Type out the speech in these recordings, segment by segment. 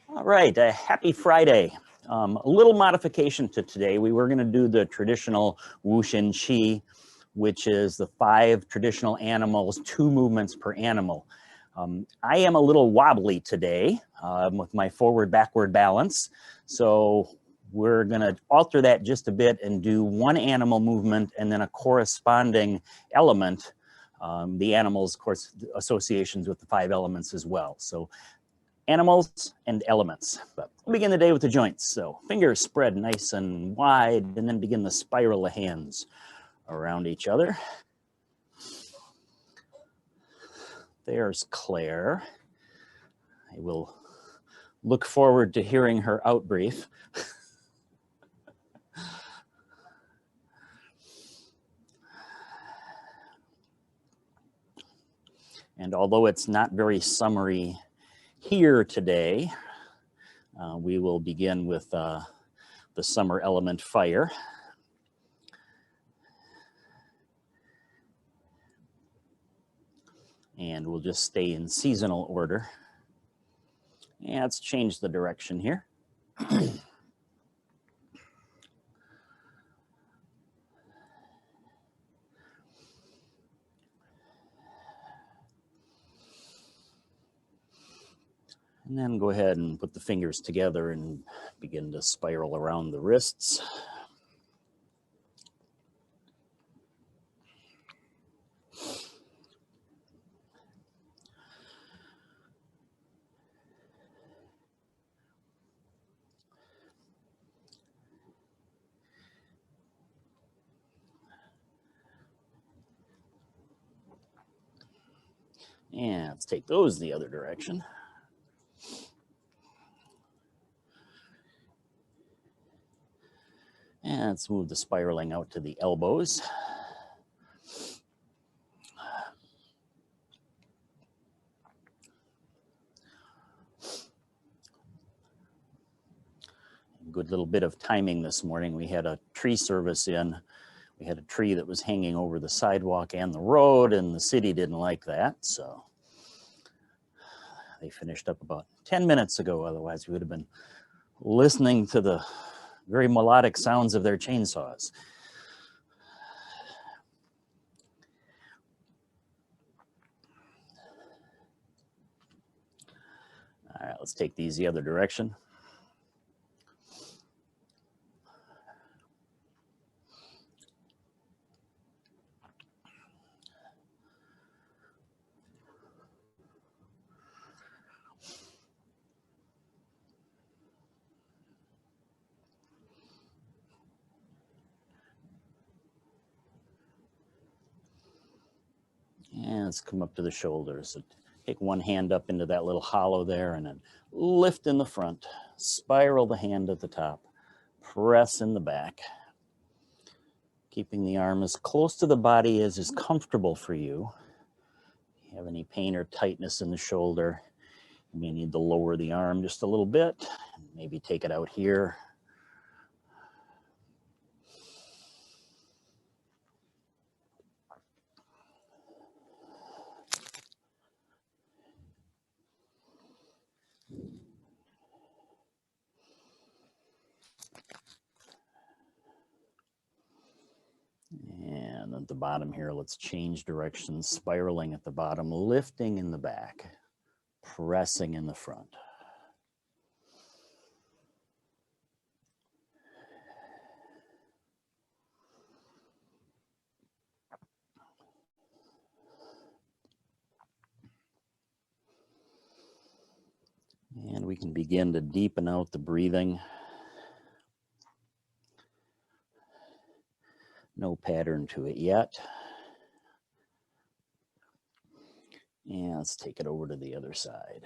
All right, happy Friday. A little modification to today. We were going to do the traditional Wushin Qi, which is the 5 traditional animals, 2 movements per animal. I am a little wobbly today with my forward-backward balance, so we're going to alter that just a bit and do 1 animal movement and then a corresponding element. The animals, of course, associations with the 5 elements as well. So animals and elements. But we'll begin the day with the joints. So fingers spread nice and wide, and then begin the spiral the hands around each other. There's Claire. I will look forward to hearing her outbrief. And although it's not very summery here today, we will begin with the summer element fire. And we'll just stay in seasonal order. And let's change the direction here. And then go ahead and put the fingers together and begin to spiral around the wrists. And let's take those the other direction. And let's move the spiraling out to the elbows. Good little bit of timing this morning. We had a tree service in. We had a tree that was hanging over the sidewalk and the road, and the city didn't like that, so they finished up about 10 minutes ago. Otherwise, we would have been listening to the very melodic sounds of their chainsaws. All right, let's take these the other direction. And let's come up to the shoulders. So take one hand up into that little hollow there and then lift in the front. Spiral the hand at the top. Press in the back. Keeping the arm as close to the body as is comfortable for you. If you have any pain or tightness in the shoulder, you may need to lower the arm just a little bit. Maybe take it out here. And at the bottom here, let's change direction, spiraling at the bottom, lifting in the back, pressing in the front. And we can begin to deepen out the breathing. No pattern to it yet. And let's take it over to the other side.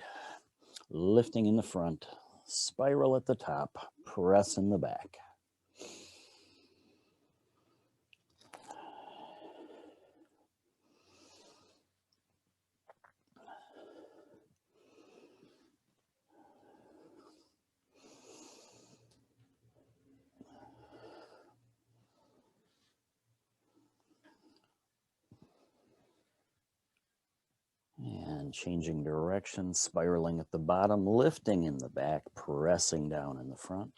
Lifting in the front, spiral at the top, press in the back. And And changing direction, spiraling at the bottom, lifting in the back, pressing down in the front.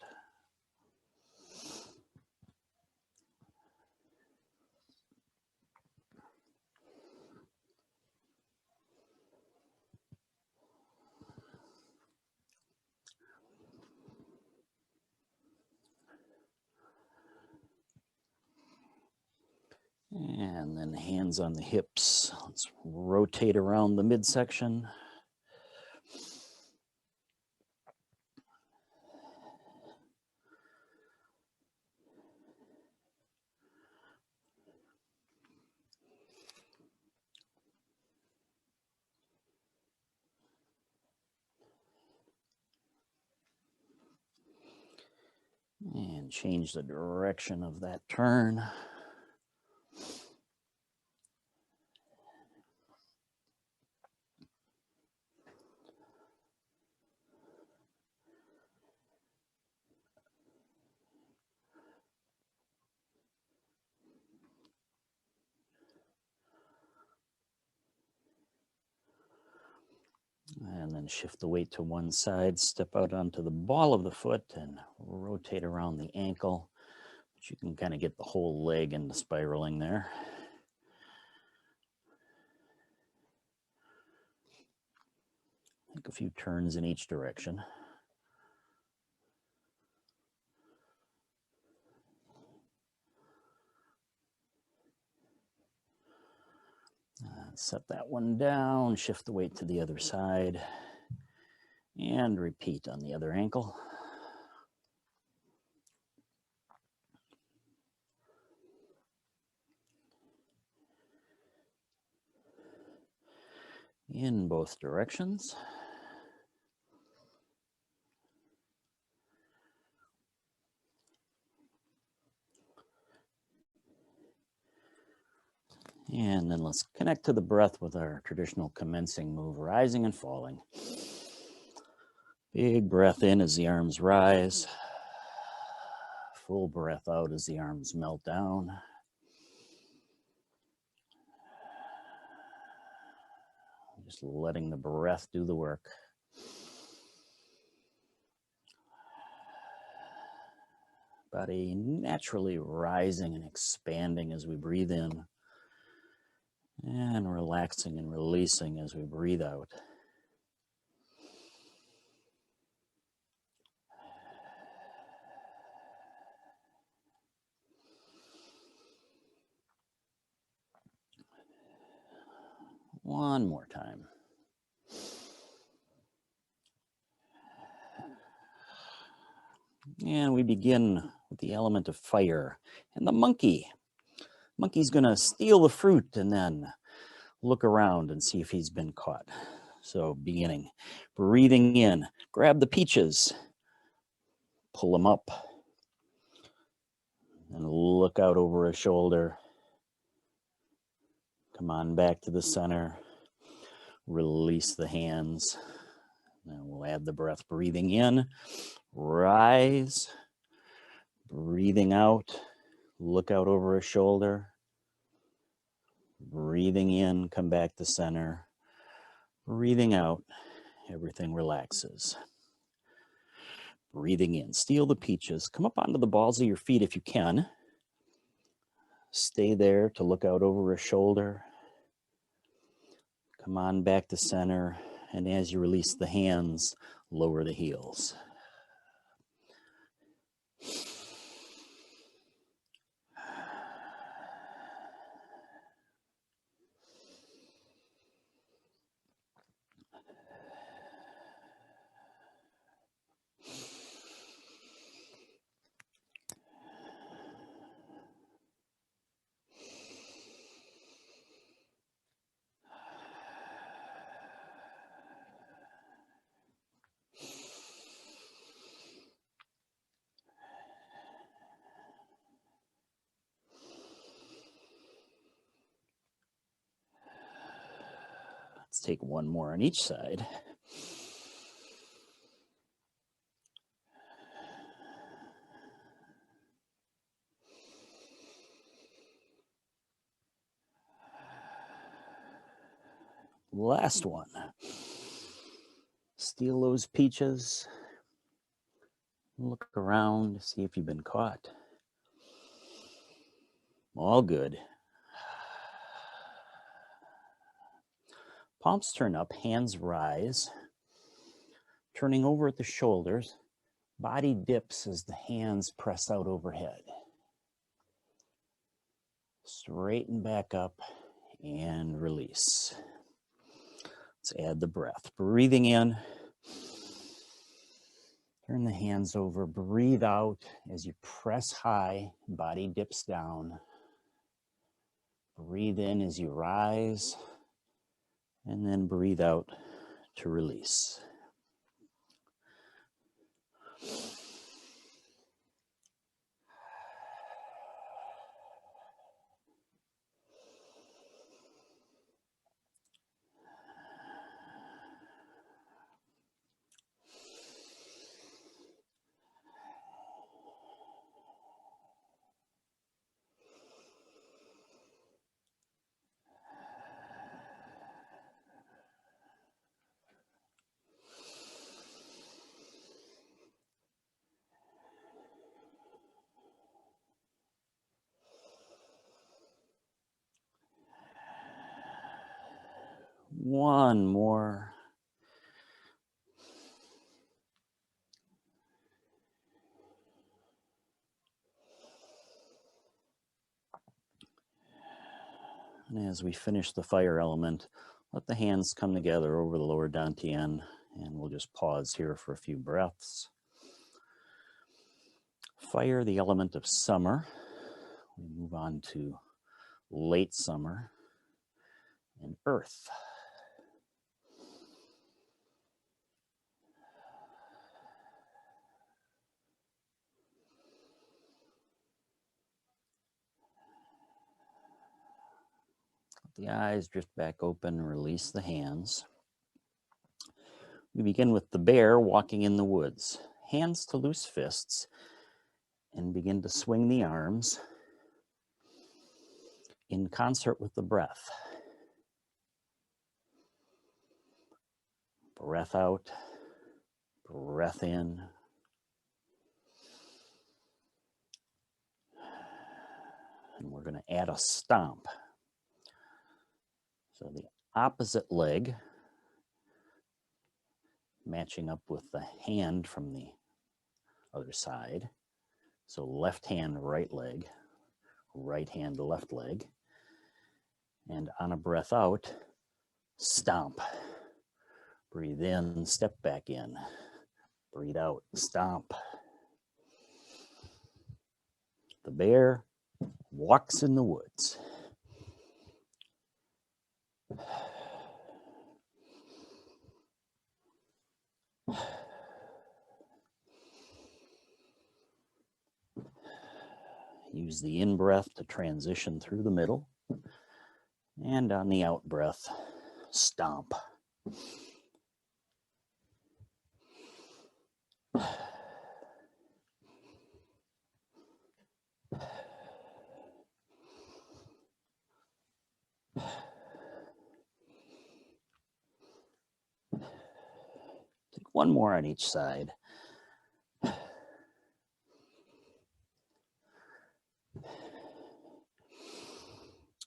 And then hands on the hips. Let's rotate around the midsection. And change the direction of that turn. And then shift the weight to one side, step out onto the ball of the foot and rotate around the ankle. But you can kind of get the whole leg into spiraling there. Take a few turns in each direction. Set that one down, shift the weight to the other side, and repeat on the other ankle. In both directions. And then let's connect to the breath with our traditional commencing move, rising and falling. Big breath in as the arms rise. Full breath out as the arms melt down. Just letting the breath do the work. Body naturally rising and expanding as we breathe in. And relaxing and releasing as we breathe out. One more time. And we begin with the element of fire and the monkey. Monkey's going to steal the fruit and then look around and see if he's been caught. So beginning, breathing in, grab the peaches, pull them up, and look out over his shoulder. Come on back to the center. Release the hands. And we'll add the breath, breathing in, rise, breathing out, look out over his shoulder. Breathing in, come back to center. Breathing out, everything relaxes. Breathing in, steal the peaches. Come up onto the balls of your feet if you can. Stay there to look out over a shoulder. Come on back to center. And as you release the hands, lower the heels. Let's take one more on each side. Last one. Steal those peaches. Look around, see if you've been caught. All good. Palms turn up, hands rise. Turning over at the shoulders, body dips as the hands press out overhead. Straighten back up and release. Let's add the breath. Breathing in. Turn the hands over, breathe out as you press high, body dips down. Breathe in as you rise, and then breathe out to release. One more. And as we finish the fire element, let the hands come together over the lower dantian, and we'll just pause here for a few breaths. Fire, the element of summer. We move on to late summer and earth. Let the eyes drift back open, release the hands. We begin with the bear walking in the woods. Hands to loose fists, and begin to swing the arms in concert with the breath. Breath out, breath in. And we're going to add a stomp. So the opposite leg matching up with the hand from the other side. So left hand, right leg, right hand, left leg. And on a breath out, stomp. Breathe in, step back in. Breathe out, stomp. The bear walks in the woods. Use the in-breath to transition through the middle. And on the out-breath, stomp. Take one more on each side.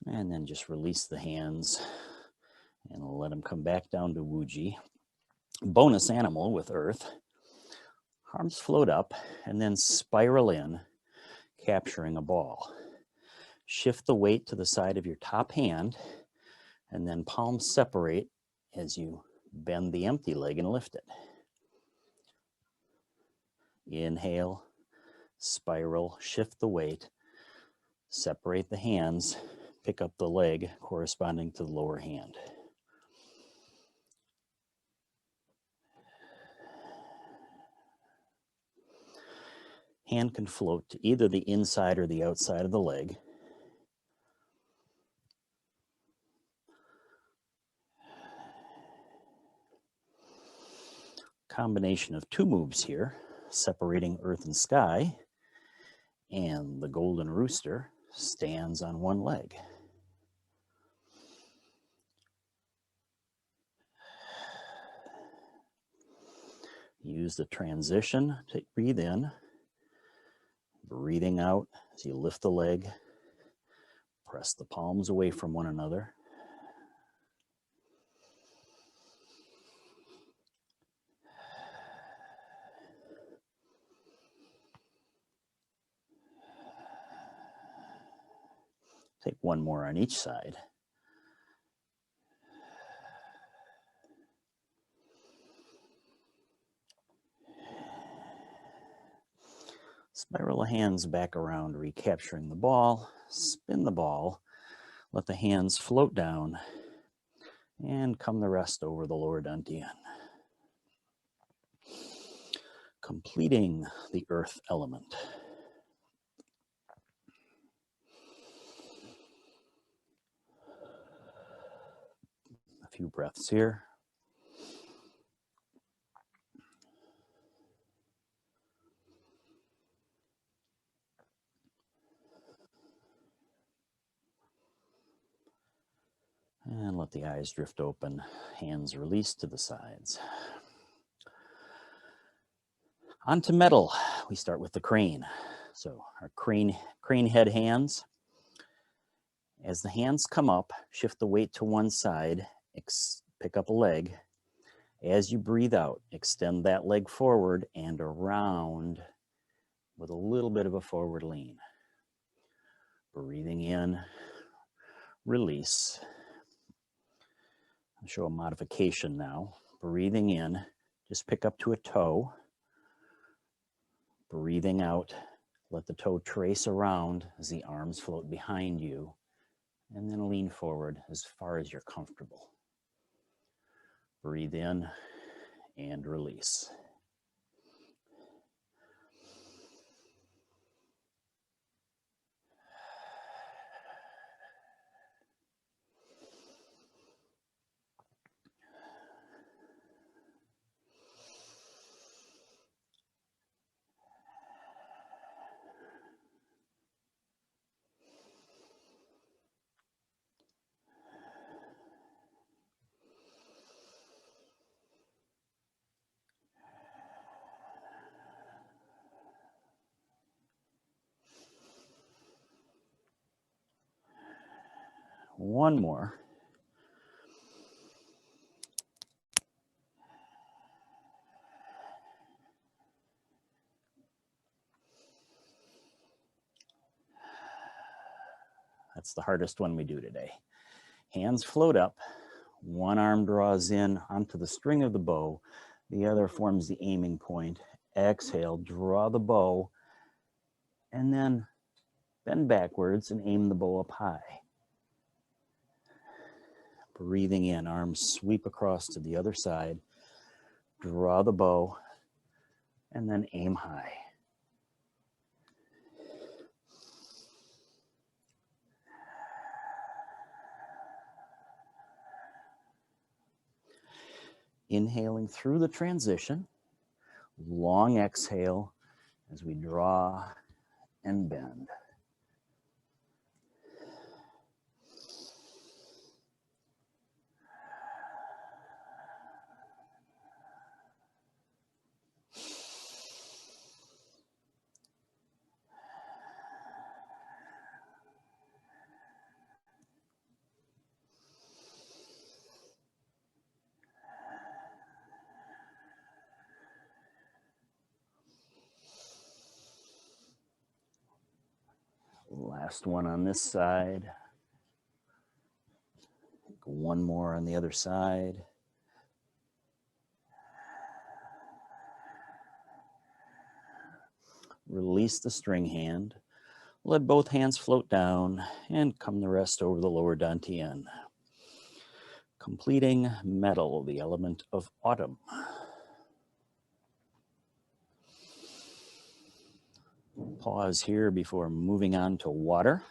And then just release the hands and let them come back down to Wuji. Bonus animal with earth. Arms float up and then spiral in, capturing a ball. Shift the weight to the side of your top hand, and then palms separate as you bend the empty leg and lift it. Inhale, spiral, shift the weight, separate the hands, pick up the leg corresponding to the lower hand. Hand can float to either the inside or the outside of the leg. Combination of two moves here, separating earth and sky, and the golden rooster stands on one leg. Use the transition to breathe in, breathing out as you lift the leg. Press the palms away from one another. Take one more on each side. Spiral the hands back around, recapturing the ball. Spin the ball. Let the hands float down and come the rest over the lower dantian. Completing the earth element. A few breaths here. And let the eyes drift open, hands released to the sides. Onto metal, we start with the crane. So our crane head hands. As the hands come up, shift the weight to one side, pick up a leg. As you breathe out, extend that leg forward and around with a little bit of a forward lean. Breathing in, release. I'll show a modification now. Breathing in, just pick up to a toe. Breathing out, let the toe trace around as the arms float behind you, and then lean forward as far as you're comfortable. Breathe in and release. One more. That's the hardest one we do today. Hands float up. One arm draws in onto the string of the bow. The other forms the aiming point. Exhale, draw the bow, and then bend backwards and aim the bow up high. Breathing in, arms sweep across to the other side. Draw the bow, and then aim high. Inhaling through the transition, long exhale as we draw and bend. Last one on this side. One more on the other side. Release the string hand. Let both hands float down and come the rest over the lower dantian. Completing metal, the element of autumn. Pause here before moving on to water.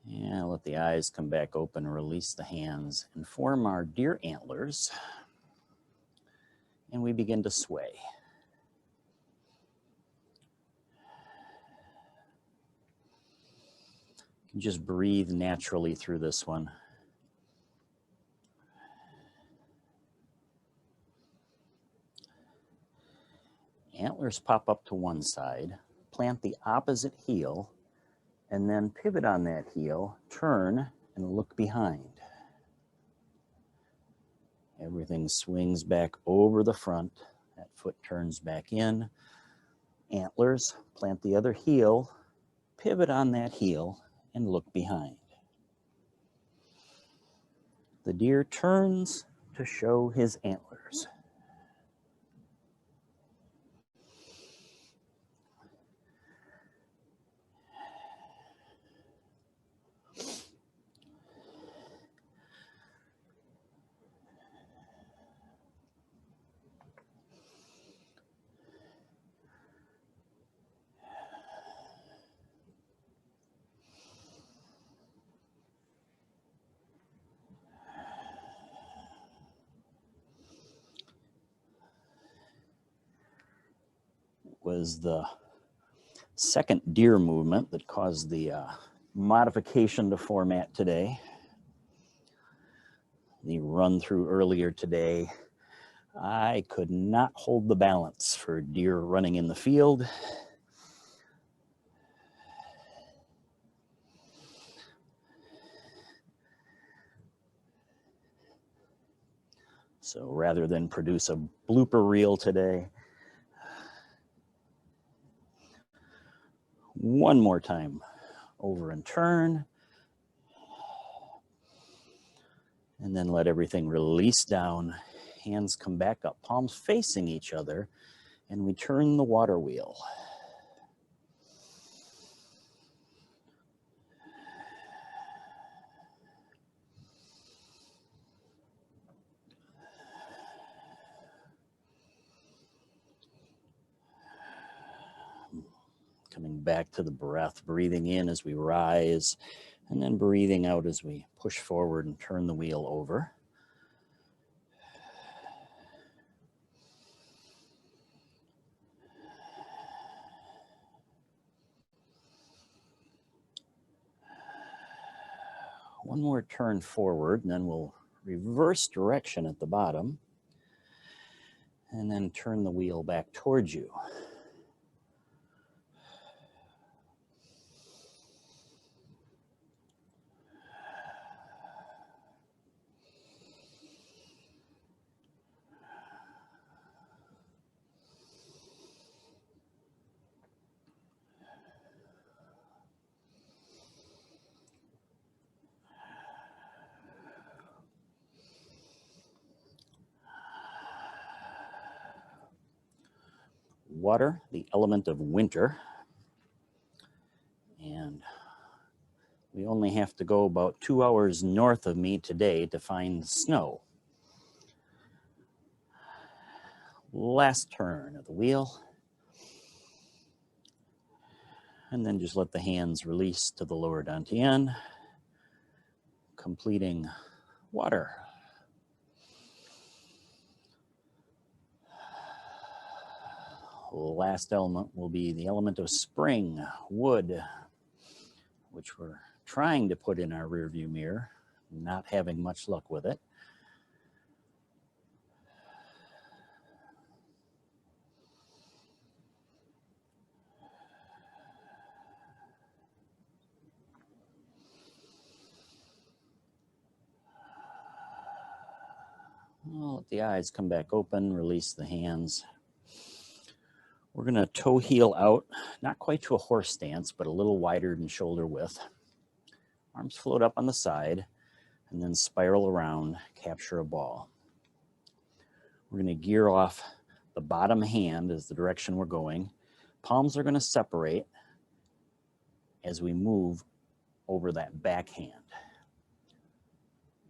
And let the eyes come back open, release the hands, and form our deer antlers. and we begin to sway. You can just breathe naturally through this one. Antlers pop up to one side, plant the opposite heel, and then pivot on that heel, turn, and look behind. Everything swings back over the front. That foot turns back in. Antlers, plant the other heel, pivot on that heel, and look behind. The deer turns to show his antlers. Was the second deer movement that caused the modification to format today. The run through earlier today, I could not hold the balance for deer running in the field. So rather than produce a blooper reel today, one more time, over and turn, and then let everything release down. Hands come back up, palms facing each other, and we turn the water wheel. Coming back to the breath, breathing in as we rise, and then breathing out as we push forward and turn the wheel over. One more turn forward, and then we'll reverse direction at the bottom, and then turn the wheel back towards you. Water, the element of winter, and we only have to go about 2 hours north of me today to find snow. Last turn of the wheel, and then just let the hands release to the lower dantian, completing water. Last element will be the element of spring, wood, which we're trying to put in our rearview mirror, not having much luck with it. Well, let the eyes come back open, release the hands. We're going to toe heel out, not quite to a horse stance, but a little wider than shoulder width. Arms float up on the side, and then spiral around, capture a ball. We're going to gear off the bottom hand as the direction we're going. Palms are going to separate as we move over that back hand.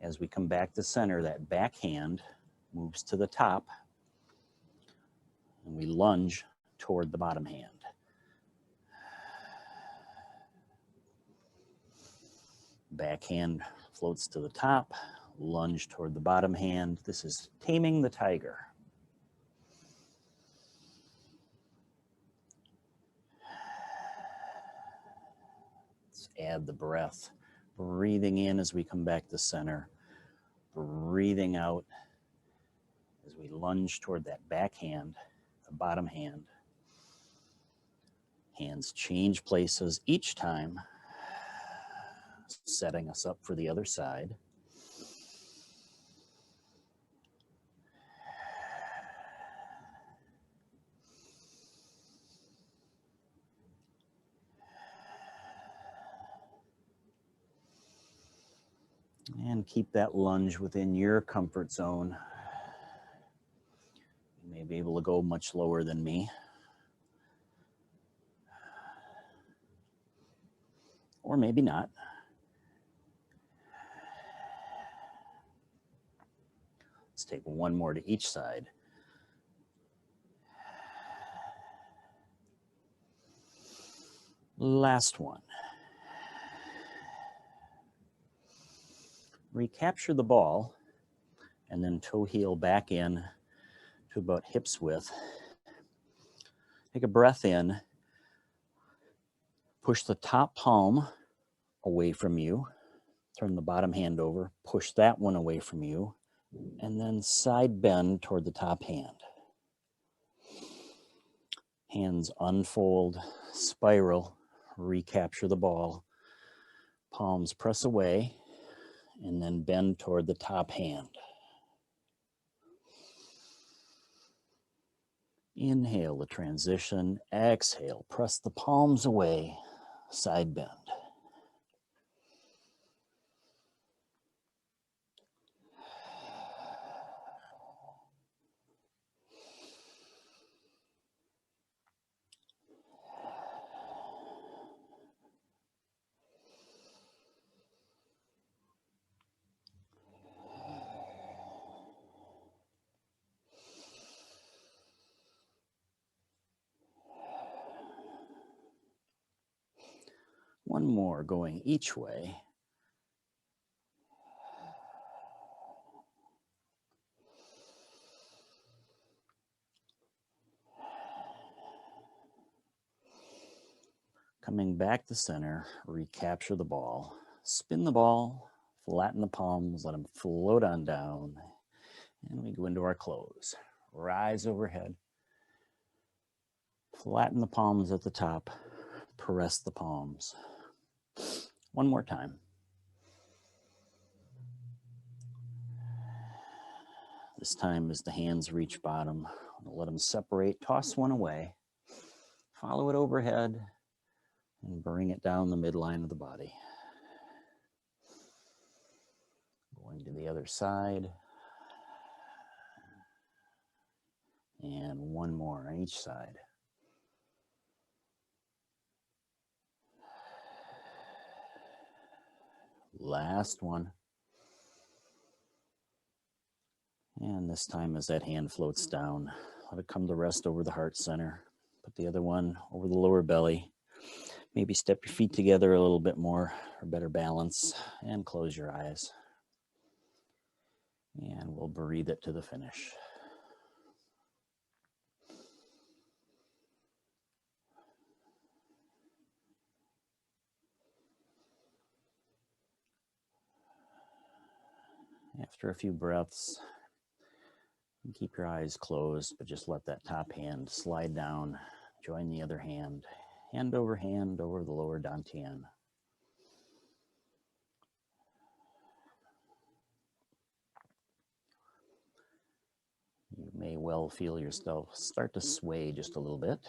As we come back to center, that back hand moves to the top, and we lunge toward the bottom hand. Back hand floats to the top, lunge toward the bottom hand. This is taming the tiger. add the breath. Breathing in as we come back to center. Breathing out as we lunge toward that back hand, the bottom hand. Hands change places each time, setting us up for the other side. And keep that lunge within your comfort zone. You may be able to go much lower than me. Or maybe not. Let's take one more to each side. Last one. Recapture the ball and then toe heel back in to about hips width. Take a breath in. Push the top palm away from you. Turn the bottom hand over. Push that one away from you. And then side bend toward the top hand. Hands unfold, spiral, recapture the ball. Palms press away, and then bend toward the top hand. Inhale the transition, exhale, press the palms away, side bend. One more going each way. Coming back to center, recapture the ball. Spin the ball, flatten the palms, let them float on down. And we go into our close. Rise overhead. Flatten the palms at the top. Press the palms. One more time. This time as the hands reach bottom, let them separate, toss one away, follow it overhead, and bring it down the midline of the body. Going to the other side. And one more on each side. Last one. And this time as that hand floats down, let it come to rest over the heart center. Put the other one over the lower belly. Maybe step your feet together a little bit more for better balance, and close your eyes. And we'll breathe it to the finish. After a few breaths, keep your eyes closed, but just let that top hand slide down. Join the other hand over the lower dantian. You may well feel yourself start to sway just a little bit.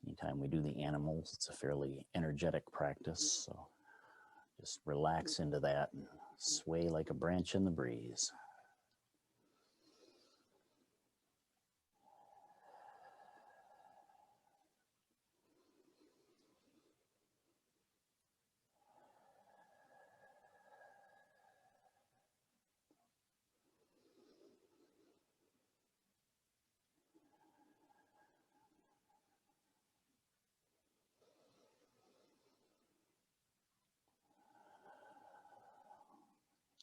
Anytime we do the animals, it's a fairly energetic practice, so just relax into that and sway like a branch in the breeze.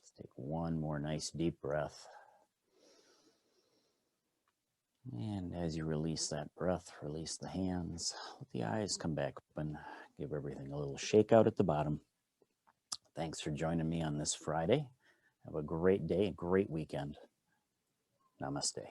Let's take one more nice deep breath. And as you release that breath, release the hands, let the eyes come back open, give everything a little shake out at the bottom. Thanks for joining me on this Friday. Have a great day, a great weekend. Namaste.